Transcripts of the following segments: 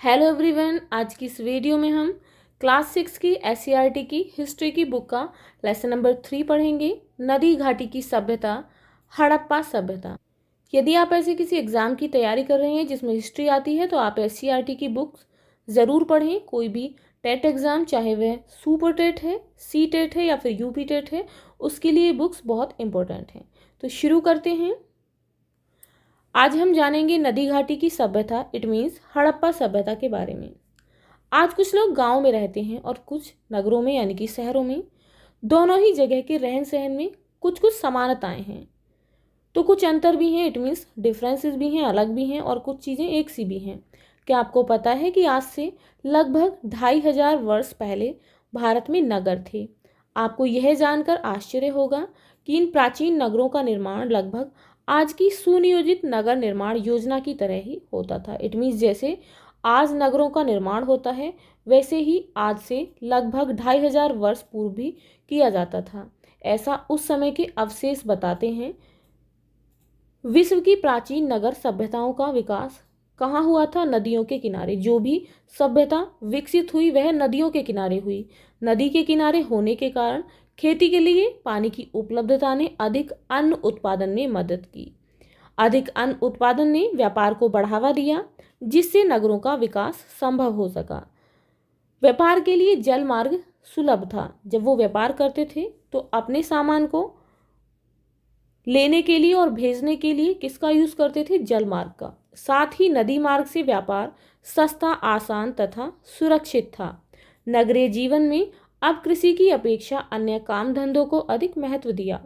Hello everyone, आज की इस वीडियो में हम क्लास 6 की एससीईआरटी की हिस्ट्री की बुक का लेसन नंबर 3 पढ़ेंगे। नदी घाटी की सभ्यता, हड़प्पा सभ्यता। यदि आप ऐसे किसी एग्ज़ाम की तैयारी कर रहे हैं जिसमें हिस्ट्री आती है तो आप एससीईआरटी की बुक्स ज़रूर पढ़ें। कोई भी टेट एग्ज़ाम, चाहे वह सुपर टेट है, सी टेट है या फिर यूपी टेट है, उसके लिए बुक्स बहुत इंपॉर्टेंट हैं। तो शुरू करते हैं। आज हम जानेंगे नदी घाटी की सभ्यता, इट मीन्स हड़प्पा सभ्यता के बारे में। आज कुछ लोग गांव में रहते हैं और कुछ नगरों में यानी कि शहरों में। दोनों ही जगह के रहन सहन में कुछ कुछ समानताएं हैं, तो कुछ अंतर भी हैं, इट मीन्स डिफरेंसेस भी हैं, अलग भी हैं, और कुछ चीज़ें एक सी भी हैं। क्या आपको पता है कि आज से लगभग 2500 वर्ष पहले भारत में नगर थे? आपको यह जानकर आश्चर्य होगा कि इन प्राचीन नगरों का निर्माण लगभग आज की सुनियोजित नगर निर्माण योजना की तरह ही होता था। इट मीन्स जैसे आज नगरों का निर्माण होता है वैसे ही आज से लगभग 2500 वर्ष पूर्व भी किया जाता था। ऐसा उस समय के अवशेष बताते हैं। विश्व की प्राचीन नगर सभ्यताओं का विकास कहाँ हुआ था? नदियों के किनारे। जो भी सभ्यता विकसित हुई वह नदियों के किनारे हुई। नदी के किनारे होने के कारण खेती के लिए पानी की उपलब्धता ने अधिक अन्न उत्पादन में मदद की। अधिक अन्न उत्पादन ने व्यापार को बढ़ावा दिया, जिससे नगरों का विकास संभव हो सका। व्यापार के लिए जल मार्ग सुलभ था। जब वो व्यापार करते थे तो अपने सामान को लेने के लिए और भेजने के लिए किसका यूज़ करते थे? जल मार्ग का। साथ ही नदी मार्ग से व्यापार सस्ता, आसान तथा सुरक्षित था। नगरीय जीवन में अब कृषि की अपेक्षा अन्य काम धंधों को अधिक महत्व दिया।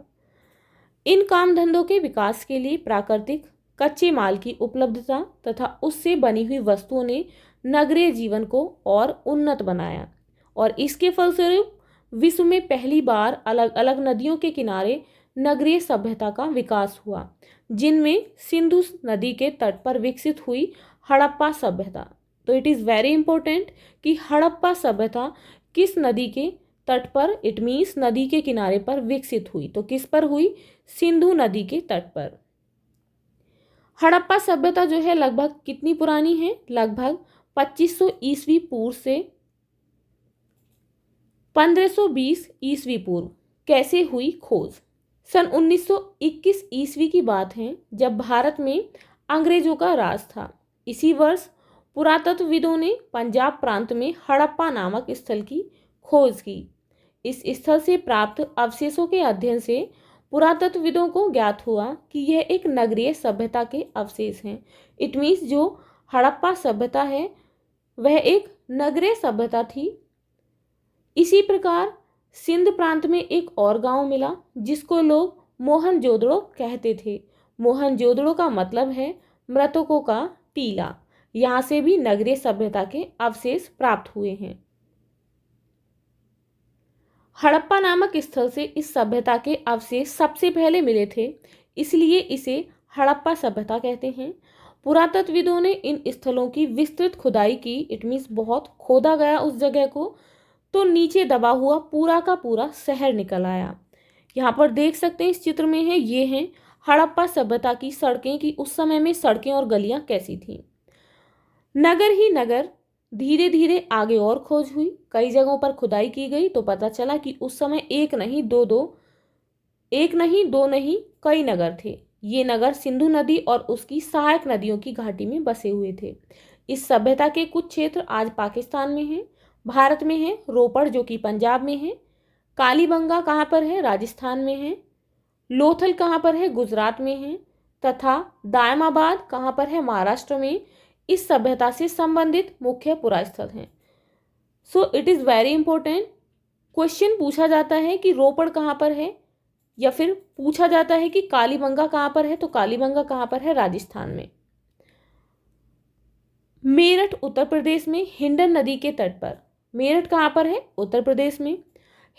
इन काम धंधों के विकास के लिए प्राकृतिक कच्चे माल की उपलब्धता तथा उससे बनी हुई वस्तुओं ने नगरीय जीवन को और उन्नत बनाया, और इसके फलस्वरूप विश्व में पहली बार अलग अलग नदियों के किनारे नगरीय सभ्यता का विकास हुआ, जिनमें सिंधु नदी के तट पर विकसित हुई हड़प्पा सभ्यता। तो इट इज़ वेरी इंपॉर्टेंट कि हड़प्पा सभ्यता किस नदी के तट पर, इट मीन्स नदी के किनारे पर विकसित हुई। तो किस पर हुई? सिंधु नदी के तट पर। हड़प्पा सभ्यता जो है लगभग कितनी पुरानी है? लगभग 2500 ईस्वी पूर्व से 1520 ईस्वी पूर्व। कैसे हुई खोज? सन 1921 ईस्वी की बात है, जब भारत में अंग्रेजों का राज था। इसी वर्ष पुरातत्वविदों ने पंजाब प्रांत में हड़प्पा नामक स्थल की खोज की। इस स्थल से प्राप्त अवशेषों के अध्ययन से पुरातत्वविदों को ज्ञात हुआ कि यह एक नगरीय सभ्यता के अवशेष हैं। इट मीन्स जो हड़प्पा सभ्यता है वह एक नगरीय सभ्यता थी। इसी प्रकार सिंध प्रांत में एक और गांव मिला जिसको लोग मोहनजोदड़ो कहते थे। मोहनजोदड़ो का मतलब है मृतकों का टीला। यहाँ से भी नगरीय सभ्यता के अवशेष प्राप्त हुए हैं। हड़प्पा नामक स्थल से इस सभ्यता के अवशेष सबसे पहले मिले थे, इसलिए इसे हड़प्पा सभ्यता कहते हैं। पुरातत्वविदों ने इन स्थलों की विस्तृत खुदाई की। इट मीन्स बहुत खोदा गया उस जगह को, तो नीचे दबा हुआ पूरा का पूरा शहर निकल आया। यहाँ पर देख सकते हैं, इस चित्र में है, ये हैं हड़प्पा सभ्यता की सड़कें कि उस समय में सड़कें और गलियाँ कैसी थीं। नगर ही नगर धीरे धीरे आगे और खोज हुई। कई जगहों पर खुदाई की गई तो पता चला कि उस समय एक नहीं दो नहीं कई नगर थे। ये नगर सिंधु नदी और उसकी सहायक नदियों की घाटी में बसे हुए थे। इस सभ्यता के कुछ क्षेत्र आज पाकिस्तान में हैं, भारत में है। रोपड़ जो कि पंजाब में है। कालीबंगा कहाँ पर है? राजस्थान में है। लोथल कहाँ पर है? गुजरात में है। तथा दायमाबाद कहाँ पर है? महाराष्ट्र में। इस सभ्यता से संबंधित मुख्य पुरास्थल हैं। So it is very important. Question पूछा जाता है कि रोपड़ कहाँ पर है, या फिर पूछा जाता है कि कालीबंगा कहाँ पर है, तो कालीबंगा कहाँ पर है? राजस्थान में। मेरठ उत्तर प्रदेश में हिंडन नदी के तट पर। मेरठ कहाँ पर है? उत्तर प्रदेश में।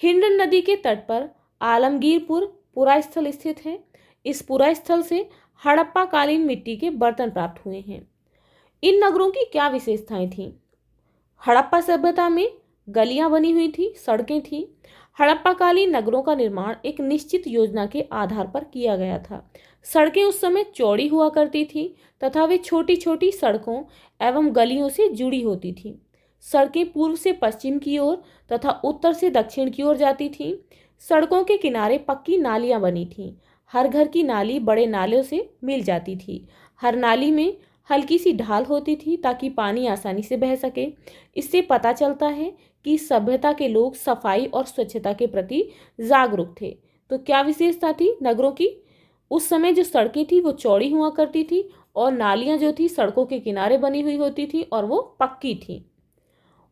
हिंडन नदी के तट पर आलमगीरपुर पुरास्थल स्थित है। इस पुरास्थल से हड़प्पा कालीन मिट्टी के बर्तन प्राप्त हुए हैं। इन नगरों की क्या विशेषताएं थीं? हड़प्पा सभ्यता में गलियां बनी हुई थी, सड़कें थी। हड़प्पा कालीन नगरों का निर्माण एक निश्चित योजना के आधार पर किया गया था। सड़कें उस समय चौड़ी हुआ करती थी तथा वे छोटी छोटी सड़कों एवं गलियों से जुड़ी होती थीं। सड़कें पूर्व से पश्चिम की ओर तथा उत्तर से दक्षिण की ओर जाती थीं। सड़कों के किनारे पक्की नालियां बनी थीं। हर घर की नाली बड़े नालों से मिल जाती थी। हर नाली में हल्की सी ढाल होती थी ताकि पानी आसानी से बह सके। इससे पता चलता है कि सभ्यता के लोग सफाई और स्वच्छता के प्रति जागरूक थे। तो क्या विशेषता थी नगरों की? उस समय जो सड़कें थी वो चौड़ी हुआ करती थी और नालियां जो थी सड़कों के किनारे बनी हुई होती थी और वो पक्की थी।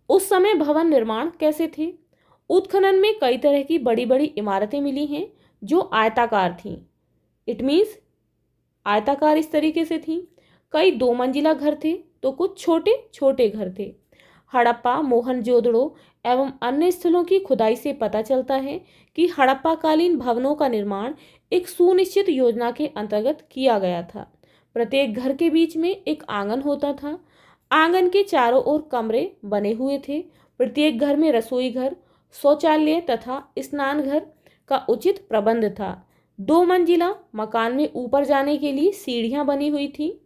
उस समय भवन निर्माण कैसे थे? उत्खनन में कई तरह की बड़ी बड़ी इमारतें मिली हैं जो आयताकार थीं। इट मीन्स आयताकार इस तरीके से थीं। कई 2 मंजिला घर थे तो कुछ छोटे छोटे घर थे। हड़प्पा, मोहनजोदड़ो एवं अन्य स्थलों की खुदाई से पता चलता है कि हड़प्पाकालीन भवनों का निर्माण एक सुनिश्चित योजना के अंतर्गत किया गया था। प्रत्येक घर के बीच में एक आंगन होता था। आंगन के चारों ओर कमरे बने हुए थे। प्रत्येक घर में रसोई घर, शौचालय तथा स्नान घर का उचित प्रबंध था। 2 मंजिला मकान में ऊपर जाने के लिए सीढ़ियां बनी हुई थी।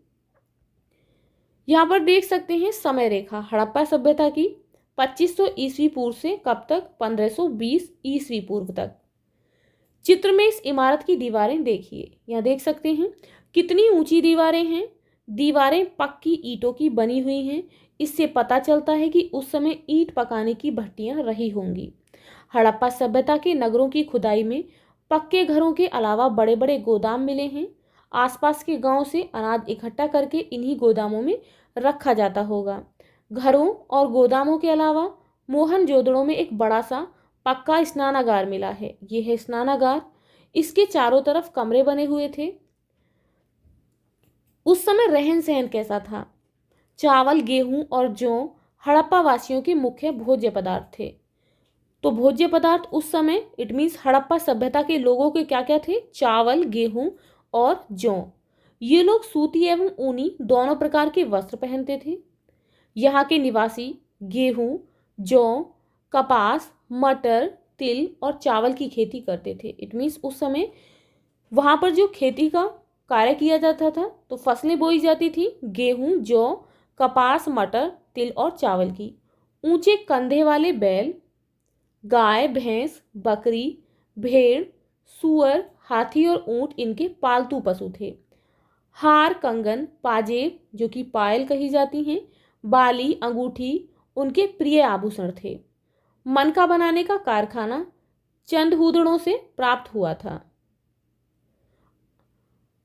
यहाँ पर देख सकते हैं समय रेखा हड़प्पा सभ्यता की 2500 ईस्वी पूर्व से कब तक? 1520 ईस्वी पूर्व तक। चित्र में इस इमारत की दीवारें देखिए। यहाँ देख सकते हैं कितनी ऊंची दीवारें हैं। दीवारें पक्की ईंटों की बनी हुई हैं। इससे पता चलता है कि उस समय ईंट पकाने की भट्टियां रही होंगी। हड़प्पा सभ्यता के नगरों की खुदाई में पक्के घरों के अलावा बड़े बड़े गोदाम मिले हैं। आसपास के गांव से अनाज इकट्ठा करके इन्हीं गोदामों में रखा जाता होगा। घरों और गोदामों के अलावा मोहनजोदड़ो में एक बड़ा सा पक्का स्नानागार मिला है। ये है स्नानागार। इसके चारों तरफ कमरे बने हुए थे। उस समय रहन सहन कैसा था? चावल, गेहूं और जौ हड़प्पा वासियों के मुख्य भोज्य पदार्थ थे। तो भोज्य पदार्थ उस समय इट मीन्स हड़प्पा सभ्यता के लोगों के क्या क्या थे? चावल, गेहूं और जौ। ये लोग सूती एवं ऊनी दोनों प्रकार के वस्त्र पहनते थे। यहाँ के निवासी गेहूं, जौ, कपास, मटर, तिल और चावल की खेती करते थे। इट मीन्स उस समय वहाँ पर जो खेती का कार्य किया जाता था तो फसलें बोई जाती थी गेहूं, जौ, कपास, मटर, तिल और चावल की। ऊंचे कंधे वाले बैल, गाय, भैंस, बकरी, भेड़, सूअर, हाथी और ऊंट इनके पालतू पशु थे। हार, कंगन, पाजेब जो कि पायल कही जाती हैं, बाली, अंगूठी उनके प्रिय आभूषण थे। मनका बनाने का कारखाना चंदहूदड़ों से प्राप्त हुआ था।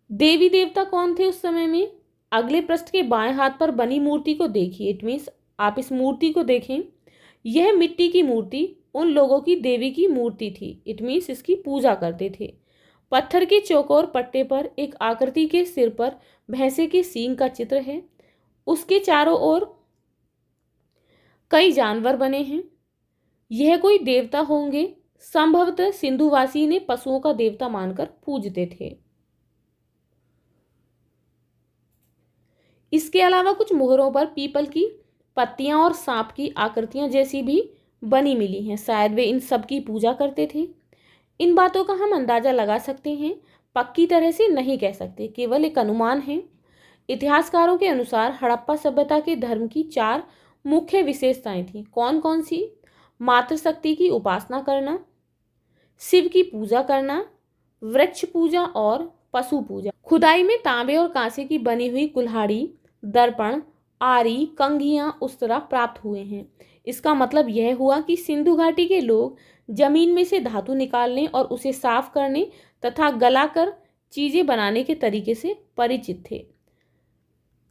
देवी देवता कौन थे उस समय में? अगले पृष्ठ के बाएं हाथ पर बनी मूर्ति को देखिए। इट मीन्स आप इस मूर्ति को देखें। यह मिट्टी की मूर्ति उन लोगों की देवी की मूर्ति थी। इट मीन्स इसकी पूजा करते थे। पत्थर के चौकोर पट्टे पर एक आकृति के सिर पर भैंसे के सींग का चित्र है। उसके चारों ओर कई जानवर बने हैं। यह कोई देवता होंगे। संभवतः सिंधुवासी ने पशुओं का देवता मानकर पूजते थे। इसके अलावा कुछ मोहरों पर पीपल की पत्तियां और सांप की आकृतियां जैसी भी बनी मिली हैं। शायद वे इन सब की पूजा करते थे। इन बातों का हम अंदाजा लगा सकते हैं, पक्की तरह से नहीं कह सकते, केवल एक अनुमान है। इतिहासकारों के अनुसार हड़प्पा सभ्यता के धर्म की 4 मुख्य विशेषताएं थीं। कौन कौन सी? मातृशक्ति की उपासना करना, शिव की पूजा करना, वृक्ष पूजा और पशु पूजा। खुदाई में तांबे और कांसे की बनी हुई कुल्हाड़ी, दर्पण, आरी, कंघियां, उस्तरा प्राप्त हुए हैं। इसका मतलब यह हुआ कि सिंधु घाटी के लोग जमीन में से धातु निकालने और उसे साफ करने तथा गलाकर चीजें बनाने के तरीके से परिचित थे।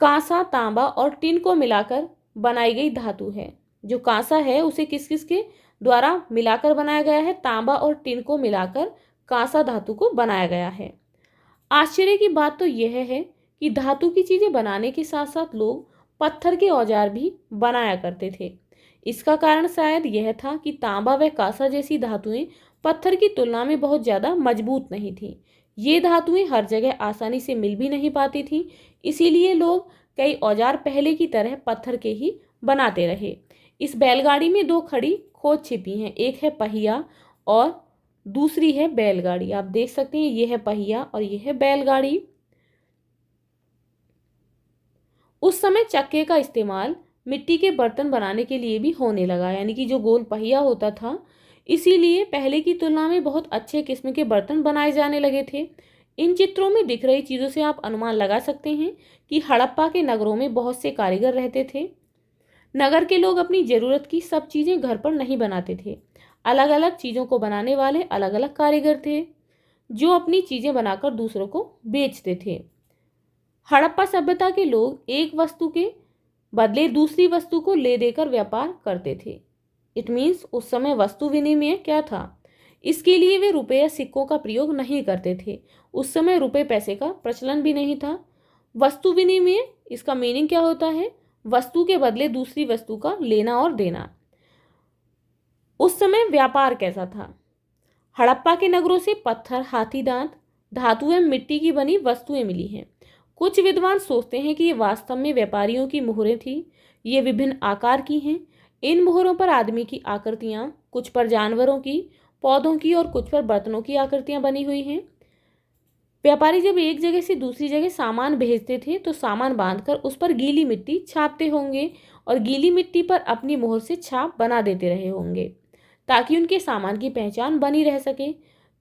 कांसा, तांबा और टिन को मिलाकर बनाई गई धातु है। जो कांसा है उसे किस किस के द्वारा मिलाकर बनाया गया है? तांबा और टिन को मिलाकर कांसा धातु को बनाया गया है। आश्चर्य की बात तो यह है कि धातु की चीजें बनाने के साथ साथ लोग पत्थर के औजार भी बनाया करते थे। इसका कारण शायद यह था कि तांबा व कांसा जैसी धातुएं पत्थर की तुलना में बहुत ज़्यादा मजबूत नहीं थीं। ये धातुएं हर जगह आसानी से मिल भी नहीं पाती थीं, इसीलिए लोग कई औजार पहले की तरह पत्थर के ही बनाते रहे। इस बैलगाड़ी में 2 खड़ी खोज छिपी हैं। एक है पहिया और दूसरी है बैलगाड़ी। आप देख सकते हैं ये है पहिया और ये है बैलगाड़ी। उस समय चक्के का इस्तेमाल मिट्टी के बर्तन बनाने के लिए भी होने लगा, यानी कि जो गोल पहिया होता था, इसीलिए पहले की तुलना में बहुत अच्छे किस्म के बर्तन बनाए जाने लगे थे। इन चित्रों में दिख रही चीज़ों से आप अनुमान लगा सकते हैं कि हड़प्पा के नगरों में बहुत से कारीगर रहते थे। नगर के लोग अपनी ज़रूरत की सब चीज़ें घर पर नहीं बनाते थे। अलग अलग चीज़ों को बनाने वाले अलग अलग कारीगर थे, जो अपनी चीज़ें बनाकर दूसरों को बेचते थे। हड़प्पा सभ्यता के लोग एक वस्तु के बदले दूसरी वस्तु को ले देकर व्यापार करते थे। इट मीन्स उस समय वस्तु विनिमय क्या था, इसके लिए वे रुपये या सिक्कों का प्रयोग नहीं करते थे। उस समय रुपये पैसे का प्रचलन भी नहीं था। वस्तु विनिमय, इसका मीनिंग क्या होता है? वस्तु के बदले दूसरी वस्तु का लेना और देना। उस समय व्यापार कैसा था? हड़प्पा के नगरों से पत्थर, हाथी दांत, धातु एवं मिट्टी की बनी वस्तुएं मिली हैं। कुछ विद्वान सोचते हैं कि ये वास्तव में व्यापारियों की मोहरें थीं। ये विभिन्न आकार की हैं। इन मोहरों पर आदमी की आकृतियां, कुछ पर जानवरों की, पौधों की और कुछ पर बर्तनों की आकृतियां बनी हुई हैं। व्यापारी जब एक जगह से दूसरी जगह सामान भेजते थे तो सामान बांधकर उस पर गीली मिट्टी छापते होंगे और गीली मिट्टी पर अपनी मोहर से छाप बना देते रहे होंगे ताकि उनके सामान की पहचान बनी रह सके।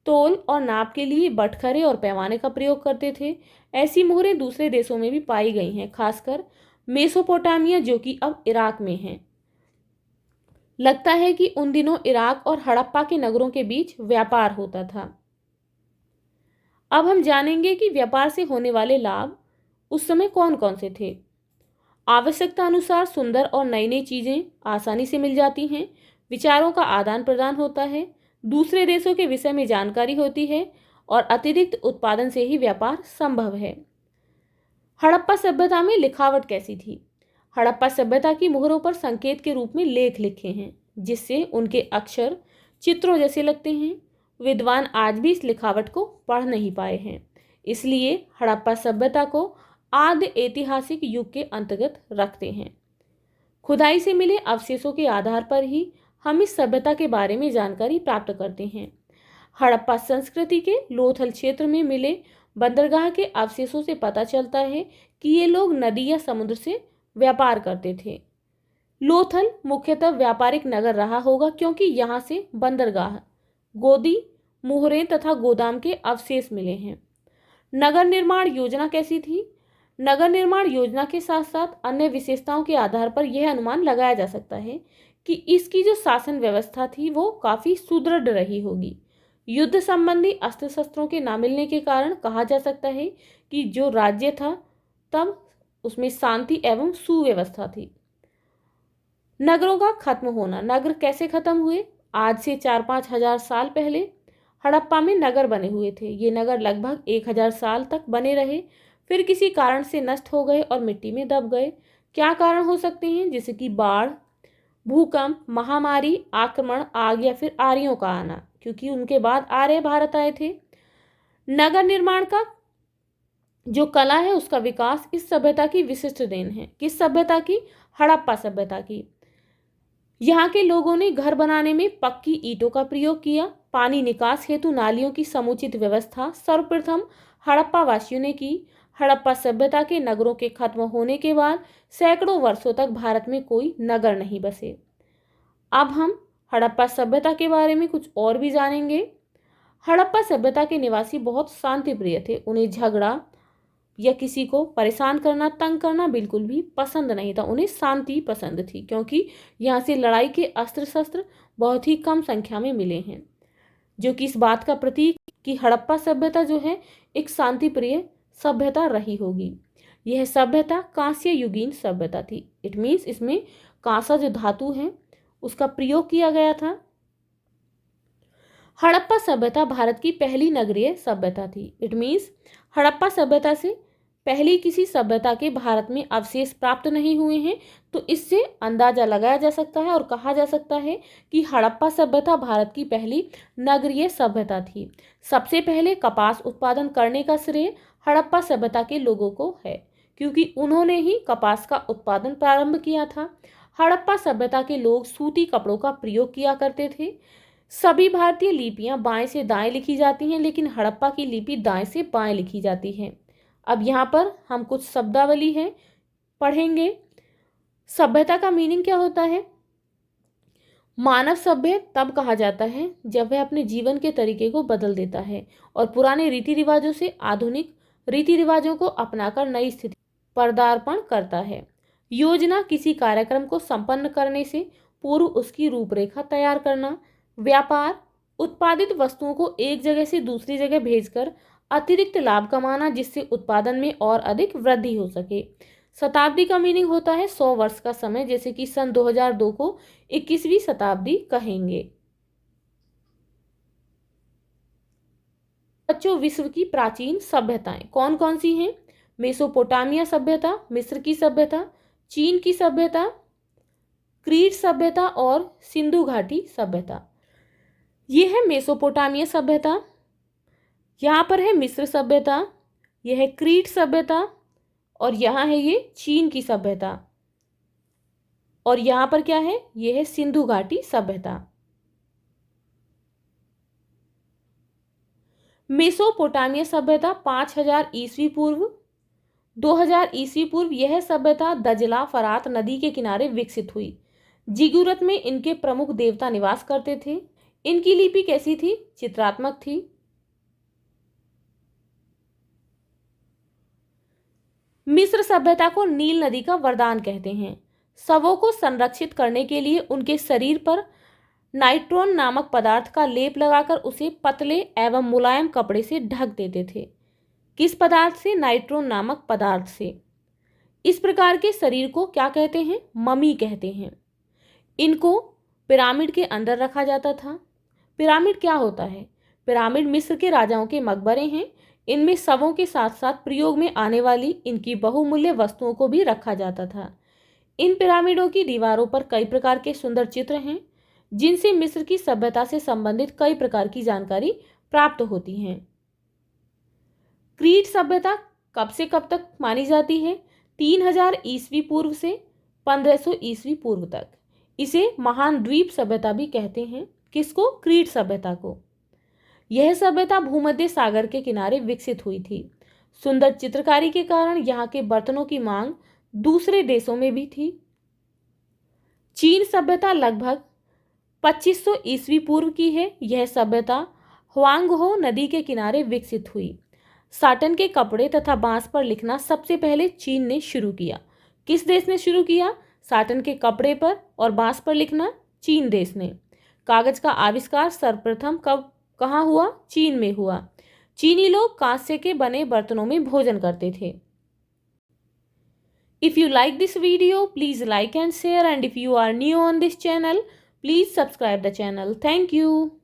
तोल और नाप के लिए बटखरे और पैमाने का प्रयोग करते थे। ऐसी मोहरें दूसरे देशों में भी पाई गई हैं, खासकर मेसोपोटामिया, जो कि अब इराक में है। लगता है कि उन दिनों इराक और हड़प्पा के नगरों के बीच व्यापार होता था। अब हम जानेंगे कि व्यापार से होने वाले लाभ उस समय कौन कौन से थे। आवश्यकता अनुसार सुंदर और नई नई चीज़ें आसानी से मिल जाती हैं। विचारों का आदान प्रदान होता है। दूसरे देशों के विषय में जानकारी होती है और अतिरिक्त उत्पादन से ही व्यापार संभव है। हड़प्पा सभ्यता में लिखावट कैसी थी? हड़प्पा सभ्यता की मोहरों पर संकेत के रूप में लेख लिखे हैं, जिससे उनके अक्षर चित्रों जैसे लगते हैं। विद्वान आज भी इस लिखावट को पढ़ नहीं पाए हैं, इसलिए हड़प्पा सभ्यता को आद्य ऐतिहासिक युग के अंतर्गत रखते हैं। खुदाई से मिले अवशेषों के आधार पर ही हम इस सभ्यता के बारे में जानकारी प्राप्त करते हैं। हड़प्पा संस्कृति के लोथल क्षेत्र में मिले बंदरगाह के अवशेषों से पता चलता है कि ये लोग नदी या समुद्र से व्यापार करते थे। लोथल मुख्यतः व्यापारिक नगर रहा होगा, क्योंकि यहाँ से बंदरगाह, गोदी, मोहरें तथा गोदाम के अवशेष मिले हैं। नगर निर्माण योजना कैसी थी? नगर निर्माण योजना के साथ साथ अन्य विशेषताओं के आधार पर यह अनुमान लगाया जा सकता है कि इसकी जो शासन व्यवस्था थी वो काफ़ी सुदृढ़ रही होगी। युद्ध संबंधी अस्त्र शस्त्रों के ना मिलने के कारण कहा जा सकता है कि जो राज्य था तब उसमें शांति एवं सुव्यवस्था थी। नगरों का खत्म होना। नगर कैसे खत्म हुए? आज से 4-5 हजार साल पहले हड़प्पा में नगर बने हुए थे। ये नगर लगभग 1000 साल तक बने रहे, फिर किसी कारण से नष्ट हो गए और मिट्टी में दब गए। क्या कारण हो सकते हैं? जैसे कि बाढ़, भूकंप, महामारी, आक्रमण, आग या फिर आर्यों का आना, क्योंकि उनके बाद आर्य भारत आए थे। नगर निर्माण का जो कला है उसका विकास इस सभ्यता की विशिष्ट देन है। किस सभ्यता की? हड़प्पा सभ्यता की। यहाँ के लोगों ने घर बनाने में पक्की ईंटों का प्रयोग किया। पानी निकास हेतु नालियों की समुचित व्यवस्था सर्वप्रथम हड़प्पा वासियों ने की। हड़प्पा सभ्यता के नगरों के खत्म होने के बाद सैकड़ों वर्षों तक भारत में कोई नगर नहीं बसे। अब हम हड़प्पा सभ्यता के बारे में कुछ और भी जानेंगे। हड़प्पा सभ्यता के निवासी बहुत शांति प्रिय थे। उन्हें झगड़ा या किसी को परेशान करना, तंग करना बिल्कुल भी पसंद नहीं था। उन्हें शांति पसंद थी, क्योंकि यहाँ से लड़ाई के अस्त्र शस्त्र बहुत ही कम संख्या में मिले हैं, जो कि इस बात का प्रतीक कि हड़प्पा सभ्यता जो है एक शांति प्रिय सभ्यता रही होगी। यह सभ्यता कांस्य युगीन सभ्यता थी। इट मीन्स इसमें कांसा जो धातु है उसका प्रयोग किया गया था। हड़प्पा सभ्यता भारत की पहली नगरीय सभ्यता थी। इट मीन्स हड़प्पा सभ्यता से पहली किसी सभ्यता के भारत में अवशेष प्राप्त नहीं हुए हैं, तो इससे अंदाजा लगाया जा सकता है और कहा जा सकता है कि हड़प्पा सभ्यता भारत की पहली नगरीय सभ्यता थी। सबसे पहले कपास उत्पादन करने का श्रेय हड़प्पा सभ्यता के लोगों को है, क्योंकि उन्होंने ही कपास का उत्पादन प्रारंभ किया था। हड़प्पा सभ्यता के लोग सूती कपड़ों का प्रयोग किया करते थे। सभी भारतीय लिपियां बाएं से दाएं लिखी जाती हैं, लेकिन हड़प्पा की लिपि दाएं से बाएं लिखी जाती है। अब यहाँ पर हम कुछ शब्दावली है पढ़ेंगे। सभ्यता का मीनिंग क्या होता है? मानव सभ्य तब कहा जाता है जब वह अपने जीवन के तरीके को बदल देता है और पुराने रीति रिवाजों से आधुनिक रीति रिवाजों को अपनाकर नई स्थिति पदार्पण करता है। योजना किसी कार्यक्रम को संपन्न करने से पूर्व उसकी रूपरेखा तैयार करना। व्यापार उत्पादित वस्तुओं को एक जगह से दूसरी जगह भेजकर अतिरिक्त लाभ कमाना, जिससे उत्पादन में और अधिक वृद्धि हो सके। शताब्दी का मीनिंग होता है 100 वर्ष का समय, जैसे कि सन 2002 को 21वीं शताब्दी कहेंगे। बच्चों, विश्व की प्राचीन सभ्यताएं कौन कौन सी हैं? मेसोपोटामिया सभ्यता, मिस्र की सभ्यता, चीन की सभ्यता, क्रीट सभ्यता और सिंधु घाटी सभ्यता। यह है मेसोपोटामिया सभ्यता, यहाँ पर है मिस्र सभ्यता, यह है क्रीट सभ्यता और यहाँ है ये चीन की सभ्यता। और यहाँ पर क्या है? यह है सिंधु घाटी सभ्यता। मेसोपोटामिया सभ्यता 5000 ईस्वी पूर्व 2000 ईस्वी पूर्व यह सभ्यता दजला फरात नदी के किनारे विकसित हुई। जिगुरत में इनके प्रमुख देवता निवास करते थे। इनकी लिपि कैसी थी? चित्रात्मक थी। मिस्र सभ्यता को नील नदी का वरदान कहते हैं। शवों को संरक्षित करने के लिए उनके शरीर पर नाइट्रोन नामक पदार्थ का लेप लगाकर उसे पतले एवं मुलायम कपड़े से ढक देते थे। किस पदार्थ से? नाइट्रोन नामक पदार्थ से। इस प्रकार के शरीर को क्या कहते हैं? ममी कहते हैं। इनको पिरामिड के अंदर रखा जाता था। पिरामिड क्या होता है? पिरामिड मिस्र के राजाओं के मकबरे हैं। इनमें शवों के साथ साथ प्रयोग में आने वाली इनकी बहुमूल्य वस्तुओं को भी रखा जाता था। इन पिरामिडों की दीवारों पर कई प्रकार के सुंदर चित्र हैं, जिनसे मिस्र की सभ्यता से संबंधित कई प्रकार की जानकारी प्राप्त होती है। क्रीट सभ्यता कब से कब तक मानी जाती है? 3000 ईस्वी पूर्व से 1500 ईस्वी पूर्व तक। इसे महान द्वीप सभ्यता भी कहते हैं। किसको? क्रीट सभ्यता को। यह सभ्यता भूमध्य सागर के किनारे विकसित हुई थी। सुंदर चित्रकारी के कारण यहाँ के बर्तनों की मांग दूसरे देशों में भी थी। चीन सभ्यता लगभग 2500 ईस्वी पूर्व की है। यह सभ्यता हुआंगहो नदी के किनारे विकसित हुई। साटन के कपड़े तथा बांस पर लिखना सबसे पहले चीन ने शुरू किया। किस देश ने शुरू किया? साटन के कपड़े पर और बांस पर लिखना चीन देश ने। कागज का आविष्कार सर्वप्रथम कब कहाँ हुआ? चीन में हुआ। चीनी लोग कांस्य के बने बर्तनों में भोजन करते थे। If you like this video, please like and share, and if you are new on this channel, please subscribe the channel. Thank you.